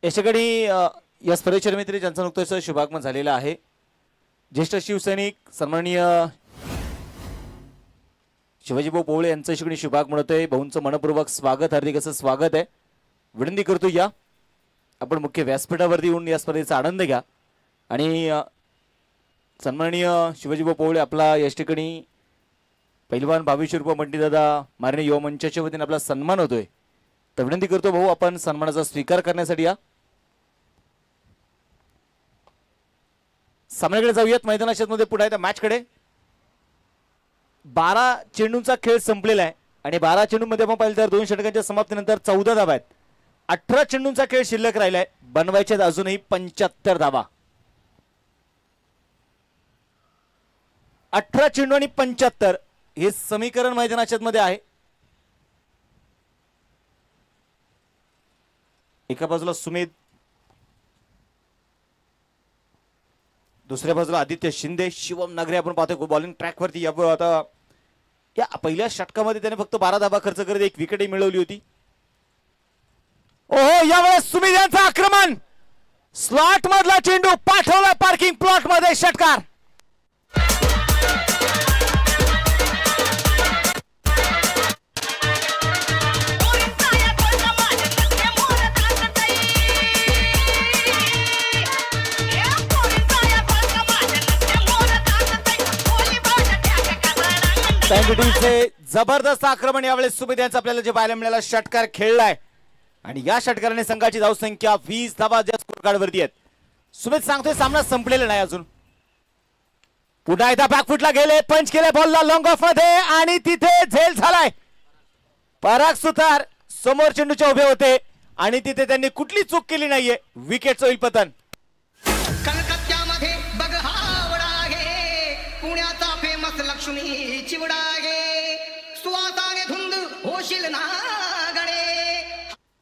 याच्याकडे या स्पर्धेच्या निमित्ताने ज्यांचं नुकतंच शुभागमन झालेलं आहे ज्येष्ठ शिवसैनिक सन्माननीय शिवाजीभाऊ पोवळे यांचं याच्याकडे शुभागमन होतंय. भाऊंचं मनपूर्वक स्वागत, हार्दिक असं स्वागत आहे. विनंती करतो या आपण मुख्य व्यासपीठावरती येऊन या स्पर्धेचा आनंद घ्या आणि सन्माननीय शिवाजीभाऊ पोवळे आपला या ठिकाणी पहिलवान 2200 रुपये मंडी दादा मारणे युवा मंचाच्या वतीने आपला सन्मान होतोय. तर विनंती करतो भाऊ आपण सन्मानाचा स्वीकार करण्यासाठी या. सामन्याकडे जाऊयात. मैदानाच्या मध्ये पुढे त्या मॅचकडे 12 चेंडूंचा खेळ संपलेला आहे आणि 12 चेंडूंमध्ये आपण पाहिलं तर 2 षटकांच्या समाप्तीनंतर 14 धावा आहेत. 18 चेंडूंचा खेळ शिल्लक राहिलाय. बनवायचे अजूनही 75 धावा. 18 चेंडू आणि 75 हे समीकरण मैदानाच्या मध्ये आहे. एका बाजूला सुमित, दुसऱ्या बाजूला आदित्य शिंदे, शिवम नागरे आपण पाहतोय बॉलिंग ट्रॅक वरती. आता या पहिल्या षटकामध्ये त्याने फक्त 12 धावा खर्च करत एक विकेटही मिळवली होती. ओहो, यावेळेस सुमित यांचं आक्रमण, स्लॉट मधला चेंडू पाठवला पार्किंग प्लॉट मध्ये. षटकार जबरदस्त आक्रमण यावेळेस सुमित यांचं आपल्याला जे पाहायला मिळालं. षटकार खेळलाय आणि या षटकाराने संघाची धावसंख्या 20 धावा ज्या स्कोर कार्ड वरती आहेत. सुमित सांगतोय सामना संपलेला नाही अजून. पुन्हा एकदा बॅकफुटला गेले, पंच केले बॉलला लॉंग ऑफ मध्ये आणि तिथे झेल झालाय. पराग सुतार समोर चेंडूच्या उभे होते आणि तिथे त्यांनी कुठली चूक केली नाहीये. विकेटचं होईल पतन. कलकत्त्यामध्ये बघ हावडा आहे, पुण्याचा फेमस लक्ष्मी चिवडा आहे, सुवासाने धुंद होशील ना गणे,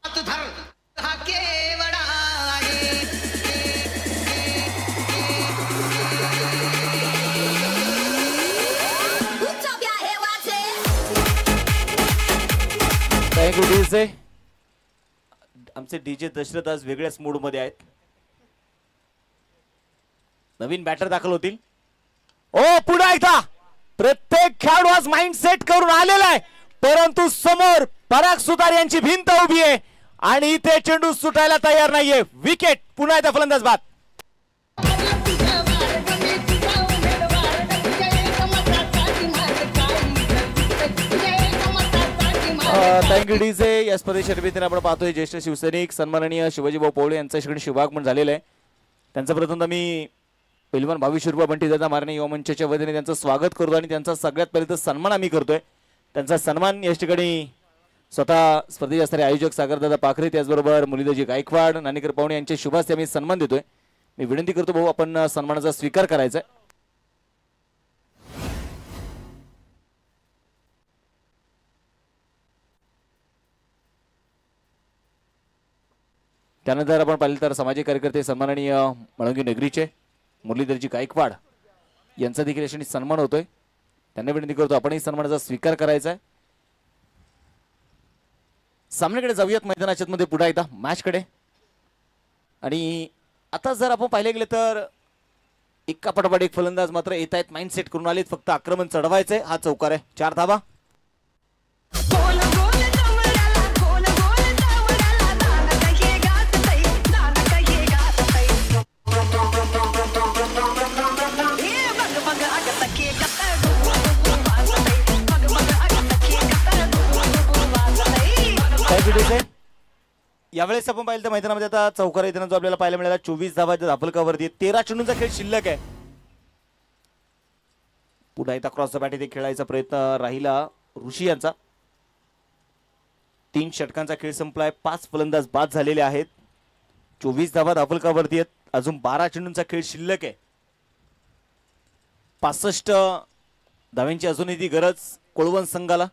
हात धर हा केवडा आहे. Thank you DJ. आमचे डीजे दशरथ आज वेगळ्याच मूड मध्ये आहेत. नवीन बॅटर दाखल होतील. ओ पुन्हा एकदा प्रत्येक खेळाडू आज माइंड सेट करून आलेला आहे, परंतु समोर पराग सुतार यांची भिंत उभी आहे आणि इथे चेंडू सुटायला तयार नाहीये. विकेट. पुन्हा एकदा फलंदाज बाद. Thank you DJ. या स्पर्धेच्या निमित्ताने आपण पाहतोय ज्येष्ठ शिवसैनिक सन्माननीय शिवाजीभाऊ पोवळे यांचं इकडे शुभागमन झालेलं आहे. त्यांचं प्रथमतः मी पहिलवान 2200 रुपये बंटी दादा मारणे युवा मंचाच्या वतीने त्यांचं स्वागत करतो आणि त्यांचा सगळ्यात पहिले सन्मान आम्ही करतोय. त्यांचा सन्मान या ठिकाणी स्वतः स्पर्धेचे असणारे आयोजक सागरदादा पाखरे, त्याचबरोबर मुरलीधरजी गायकवाड, नाणेकर पाहुणे यांच्या शुभास्ते आम्ही सन्मान देतोय. मी विनंती करतो भाऊ आपण सन्मानाचा स्वीकार करायचा आहे. त्यानंतर आपण पाहिलं तर सामाजिक कार्यकर्ते सन्माननीय मळंगी नगरीचे मुरलीधरजी गायकवाड यांचा देखील याच्याने सन्मान होतोय. त्यांना विनंती करतो आपणही सन्मानाचा स्वीकार करायचा आहे. सामन्याकडे जाऊयात मैदानाच्या मध्ये पुढे एकदा मॅचकडे. आणि आता जर आपण पाहिले गेले तर एका पाठोपाठ एक फलंदाज मात्र येत आहेत, माइंड सेट करून आलेत, फक्त आक्रमण चढवायचंय. हा चौकार आहे. 4 धावा. यावेळेस आपण पाहिलं तर मैदानामध्ये आता चौकार येताना जो आपल्याला पाहायला मिळाला 24 धावा धापलकावरती. 13 चेंडूंचा खेळ शिल्लक आहे. पुन्हा एकदा क्रॉस द बॅट इथे खेळायचा प्रयत्न राहिला ऋषी यांचा. 3 षटकांचा खेळ संपलाय. 5 फलंदाज बाद झालेले आहेत. 24 धावा धापलकावरती आहेत. अजून 12 चेंडूंचा खेळ शिल्लक आहे. 65 धाव्यांची अजूनही ती गरज कोळवण संघाला.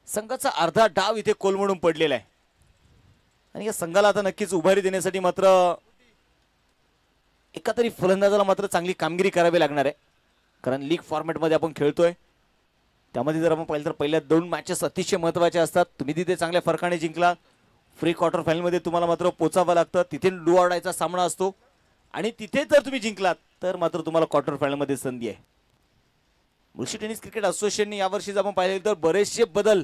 संघाचा अर्धा डाव इथे कोलमडून पडलेला आहे आणि या संघाला आता नक्कीच उभारी देण्यासाठी मात्र एका तरी फलंदाजाला मात्र चांगली कामगिरी करावी लागणार आहे. कारण लीग फॉर्मॅटमध्ये आपण खेळतोय, त्यामध्ये जर आपण पाहिलं तर पहिल्या 2 मॅचेस अतिशय महत्त्वाच्या असतात. तुम्ही तिथे चांगल्या फरकाने जिंकला, प्री क्वार्टर फायनल मध्ये तुम्हाला मात्र पोचावं लागतं, तिथे डू ऑर डायचा सामना असतो आणि तिथे जर तुम्ही जिंकलात तर मात्र तुम्हाला क्वार्टर फायनल मध्ये संधी आहे. मुळशी टेनिस क्रिकेट असोसिएशनने यावर्षी आपण पाहिले तर बरेचसे बदल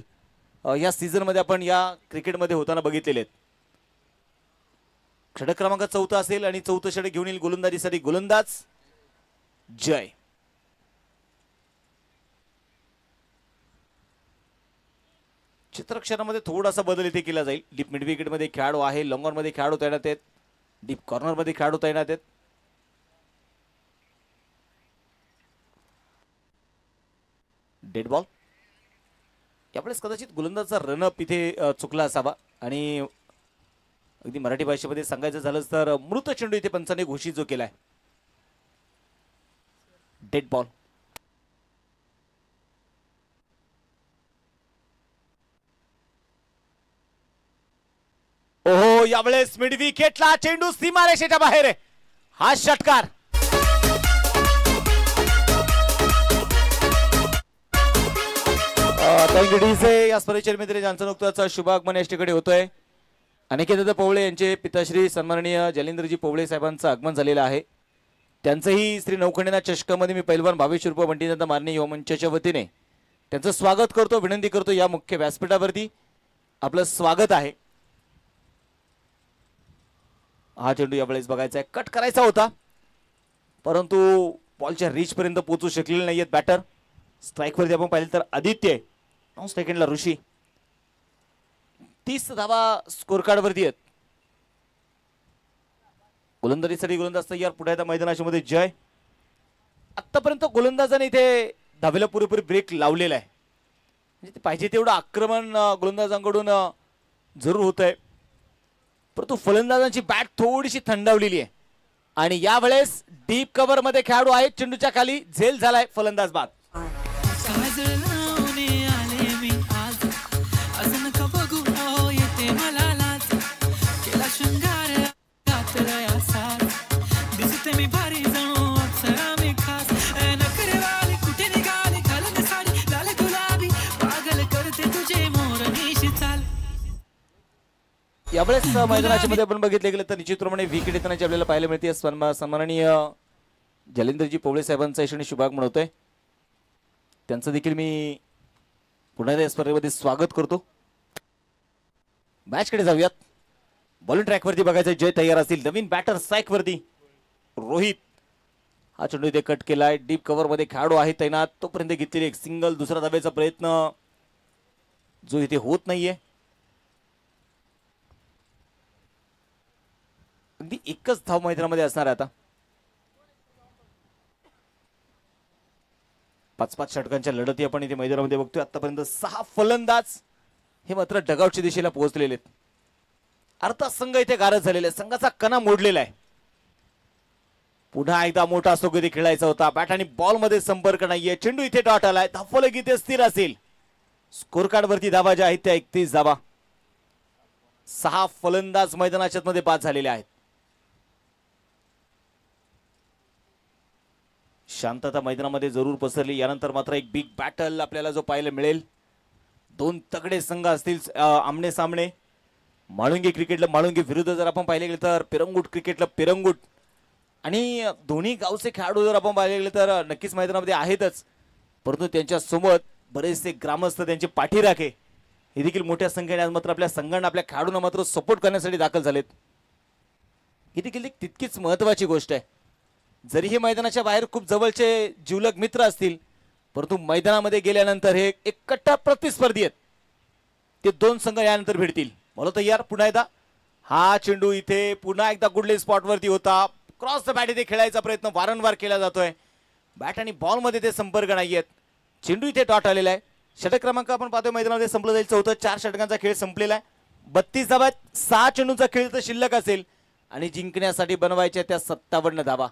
या सीझन मध्ये आपण या क्रिकेटमध्ये होताना बघितलेले आहेत. षटक क्रमांक 4 असेल आणि 4थं षटक घेऊन येईल गोलंदाजीसाठी गोलंदाज जय. चित्रक्षणामध्ये थोडासा बदल इथे केला जाईल. डीप मिड विकेट मध्ये खेळाडू आहे, लॉंग ऑन मध्ये खेळाडू तैनात आहेत, डीप कॉर्नर मध्ये खेळाडू तैनात आहेत. Dead ball. यावेळेस कदाचित गोलंदाजचा रनअप इथे चुकला असावा आणि अगदी मराठी भाषेमध्ये सांगायचं झालं तर मृत चेंडू इथे पंचाने घोषित जो केलाय. Dead ball. ओहो, यावेळेस मिड विकेटला चेंडू सीमारेषेच्या बाहेर आहे. हा षटकार. या स्पर्धेचे मित्र ज्यांचा नुकताच शुभागमन या ठिकाणी होतोय. अनिकेत पवळे यांचे पिताश्री सन्माननीय जलेंद्रजी पवळे साहेबांचं आगमन झालेलं आहे. त्यांचंही श्री नौखंडेना चषकामध्ये मी पैलवान भावेश उर्फ बंटीदादा मारणे युवा मंचाच्या वतीने त्यांचं स्वागत करतो, विनंती करतो या मुख्य व्यासपीठावरती आपलं स्वागत आहे. हा चेंडू यावेळेस बघायचा आहे, कट करायचा होता परंतु बॉलच्या रीच पर्यंत पोहोचू शकलेले नाहीयेत बॅटर. स्ट्राईक वरती आपण पाहिलं तर आदित्य, 9 सेकंडला ऋषी. 30 धावा स्कोर कार्ड वरती आहेत. गोलंदाजीसाठी गोलंदाज तयार. पुढे आता मैदानाच्या जय. आतापर्यंत गोलंदाजाने इथे धावेला पुरेपूर ब्रेक लावलेला आहे, म्हणजे पाहिजे तेवढं आक्रमण गोलंदाजांकडून जरूर होत आहे, परंतु फलंदाजांची बॅट थोडीशी थंडावलेली आहे आणि यावेळेस डीप कव्हर मध्ये खेळाडू आहेत. चेंडूच्या खाली झेल झालाय फलंदाज बाद. यावेळेस मैदानाच्या मध्ये आपण बघितले गेलं तर निश्चितप्रमाणे विकेट येतानाची आपल्याला पाहायला मिळते. सन्माननीय जलेंद्रजी पवळे साहेबांचा यशस्वी शुभागमन होतोय. त्यांचं देखील मी पुन्हा या स्पर्धेमध्ये स्वागत करतो. मॅच कडे जाऊयात. बॉलिंग ट्रॅक वरती बघायचं जय तयार असतील. नवीन बॅटर स्ट्राईक वरती रोहित. हा चेंडू इथे कट केलाय. डीप कव्हर मध्ये खेळाडू आहे तैनात. तोपर्यंत घेतलेली एक सिंगल. दुसरा धाब्याचा प्रयत्न जो इथे होत नाहीये. अगदी एकच धाव मैदानामध्ये असणार आहे आता. 5-5 षटकांच्या लढती आपण इथे मैदानामध्ये बघतोय. आतापर्यंत 6 फलंदाज हे मात्र डगआउटच्या दिशेला पोहोचलेले आहेत. अर्थात संघ इथे गारज झालेला आहे. संघाचा कणा मोडलेला आहे. पुन्हा एकदा मोठा सोगती खेळायचा होता. बॅट आणि बॉल मध्ये संपर्क नाहीये. चेंडू इथे डॉट आलाय. धावफलक इथे स्थिर असेल. स्कोर कार्ड वरती धावा ज्या आहेत त्या 31 धावा. 6 फलंदाज मैदानाच्या मध्ये बाद झालेले आहेत. शांतता मैदानामध्ये जरूर पसरली. यानंतर मात्र एक बिग बॅटल आपल्याला जो पाहायला मिळेल. 2 तगडे संघ असतील आमने सामने. माळुंगे क्रिकेटला माळुंगे विरुद्ध जर आपण पाहिले गेले तर पिरंगुट क्रिकेटला पिरंगुट. आणि दोन्ही गावचे खेळाडू जर आपण पाहिले गेले तर नक्कीच मैदानामध्ये आहेतच, परंतु त्यांच्या सोबत बरेचसे ग्रामस्थ त्यांचे पाठीराखे हे देखील मोठ्या संख्येने आज मात्र आपल्या संघांना आपल्या खेळाडूंना मात्र सपोर्ट करण्यासाठी दाखल झालेत. ही देखील एक तितकीच महत्वाची गोष्ट आहे. जरी हे मैदानाच्या बाहेर खूप जवळचे जीवलग मित्र असतील, परंतु मैदानामध्ये गेल्यानंतर हे एक कट्टा प्रतिस्पर्धी आहेत. ते 2 संघ यानंतर भेटतील. बोलो तयार. पुन्हा एकदा हा चेंडू इथे पुन्हा एकदा गुडले स्पॉट वरती होता. क्रॉस द बॅट इथे खेळायचा प्रयत्न वारंवार केला जातोय. बॅट आणि बॉल मध्ये ते संपर्क नाहीयेत. चेंडू इथे डॉट आलेला आहे. षटक क्रमांक आपण पाहतोय मैदानामध्ये संपलं जाईल. 4 4 षटकांचा खेळ संपलेला आहे. 32 धावा. 6 चेंडूंचा खेळ तर शिल्लक असेल आणि जिंकण्यासाठी बनवायच्या त्या 57 धावा.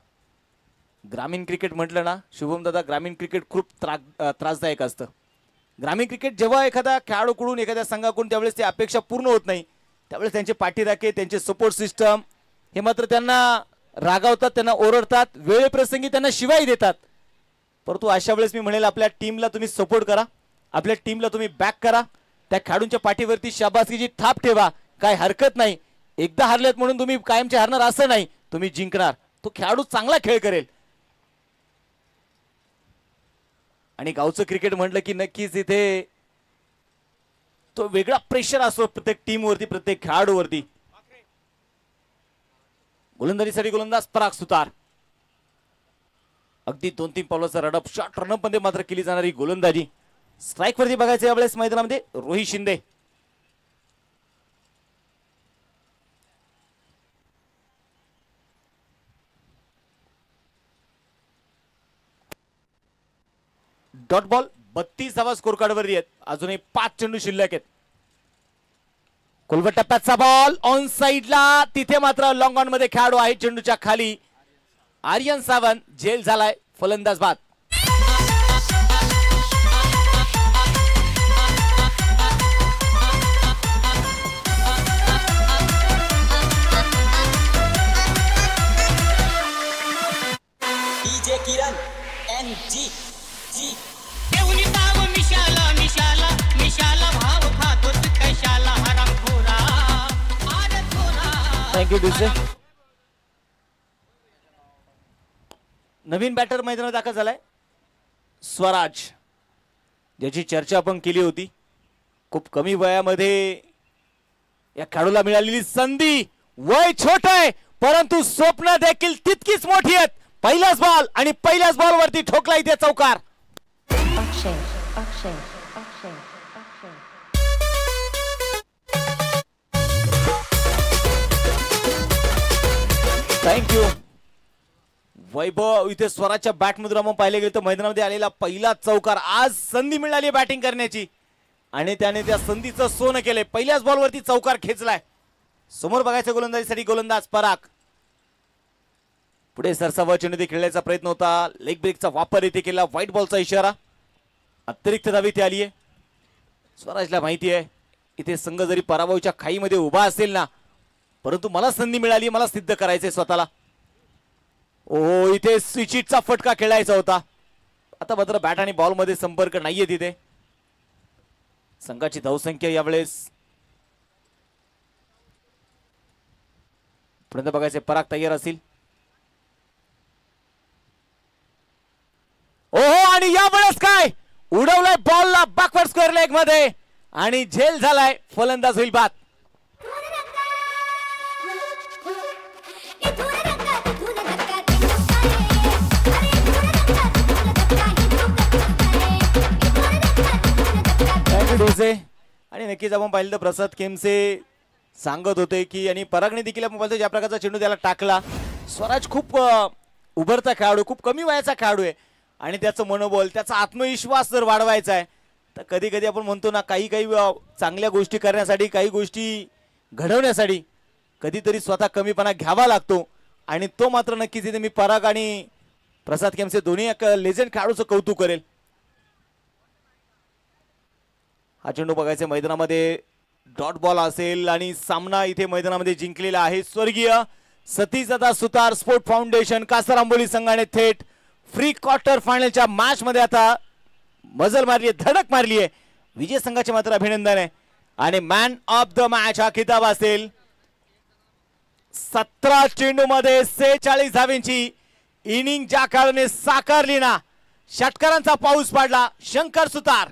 ग्रामीण क्रिकेट म्हटलं ना शुभम दादा, ग्रामीण क्रिकेट खूप त्रासदायक असतं. ग्रामीण क्रिकेट जेव्हा एखादा खेळाडूकडून एखाद्या संघाकडून त्यावेळेस ती अपेक्षा पूर्ण होत नाही, त्यावेळेस त्यांचे पाठीराखे त्यांचे सपोर्ट सिस्टम हे मात्र त्यांना रागावतात, त्यांना ओरडतात, वेळेप्रसंगी त्यांना शिवाय देतात. परंतु अशा वेळेस मी म्हणेल आपल्या टीमला तुम्ही सपोर्ट करा, आपल्या टीमला तुम्ही बॅक करा, त्या खेळाडूंच्या पाठीवरती शाबासकीची थाप ठेवा. काय हरकत नाही. एकदा हरलेत म्हणून तुम्ही कायमचे हरणार असं नाही, तुम्ही जिंकणार. तो खेळाडू चांगला खेळ करेल. आणि गावचं क्रिकेट म्हटलं की नक्कीच इथे तो वेगळा प्रेशर असतो प्रत्येक टीमवरती, प्रत्येक खेळाडूवरती. गोलंदाजीसाठी गोलंदाज पराग सुतार. अगदी 2-3 पावलाचा रडप शॉट रनअप मध्ये मात्र केली जाणारी गोलंदाजी. स्ट्राईक वरती बघायचं यावेळेस मैदानामध्ये रोहित शिंदे. डॉट बॉल 32 धावा स्कोर कार्डवरती आहेत. अजूनही 5 चेंडू शिल्लक आहेत. कोलवट टप्प्याचा बॉल ऑन साइडला, तिथे मात्र लॉंग ऑन मध्ये खेळाडू आहे चेंडूच्या खाली. आर्यन सावंत झेल झालाय, फलंदाज बाद. डीजे किरण NG थँक्यू डीजे. नवीन बॅटर मैदानात दाखल झालाय स्वराज, ज्याची चर्चा आपण केली होती. खूप कमी वयामध्ये या खेळाडूला मिळालेली संधी. वय छोट आहे परंतु स्वप्न देखील तितकीच मोठी आहेत. पहिलाच बॉल आणि पहिल्याच बॉल वरती ठोकला इथे चौकार. थँक्यू वैभव. इथे स्वराजच्या बॅट मधून आपण पाहिले गेले तर मैदानामध्ये आलेला पहिला चौकार. आज संधी मिळाली बॅटिंग करण्याची आणि त्याने त्या संधीचं सोनं केलंय. पहिल्याच बॉलवरती चौकार खेचलाय. समोर बघायचं गोलंदाजीसाठी गोलंदाज पराग. पुढे सरसावा चेंडू खेळण्याचा प्रयत्न होता. लेग ब्रेकचा वापर इथे केला. व्हाईट बॉलचा इशारा. अतिरिक्त धाव इथे आली आहे. स्वराजला माहिती आहे इथे संघ जरी पराभवाच्या खाईमध्ये उभा असेल ना, परंतु मला संधी मिळाली, मला सिद्ध करायचंय स्वतःला. ओ इथे स्विचिटचा फटका खेळायचा होता. आता मात्र बॅट आणि बॉल मध्ये संपर्क नाहीये तिथे. संघाची धावसंख्या यावेळेस पर्यंत बघायचे. पराग तयार असतील. ओहो आणि यावेळेस काय उडवलाय बॉलला बॅकवर्ड स्क्वेअर लेग मध्ये आणि झेल झालाय. फलंदाज होईल बाद. आणि नक्कीच आपण पाहिलं तर प्रसाद केमसे सांगत होते की आणि परागने देखील आपण पाहिलं ज्या प्रकारचा चेंडू त्याला टाकला. स्वराज खूप उभरता खेळाडू, खूप कमी वयाचा खेळाडू आहे आणि त्याचं मनोबल, त्याचा आत्मविश्वास जर वाढवायचा आहे तर कधी कधी आपण म्हणतो ना काही चांगल्या गोष्टी करण्यासाठी, काही गोष्टी घडवण्यासाठी कधीतरी स्वतः कमीपणा घ्यावा लागतो. आणि तो मात्र नक्कीच इथे मी पराग आणि प्रसाद केमसे दोन्ही लेजंड खेळाडूचं कौतुक करेल. हा चेंडू बघायचे मैदानामध्ये डॉट बॉल असेल आणि सामना इथे मैदानामध्ये जिंकलेला आहे स्वर्गीय सतीशदादा सुतार स्पोर्ट फाउंडेशन कासार आंबोली संघाने थेट फ्री क्वार्टर फायनलच्या मॅच मध्ये आता मजल मारली आहे, धडक मारली आहे. विजय संघाचे मात्र अभिनंदन आहे. आणि मॅन ऑफ द मॅच हा किताब असेल 17 चेंडू मध्ये 46 धावेंची इनिंग ज्या खेळाडूने साकारली ना, षटकारांचा पाऊस पाडला शंकर सुतार.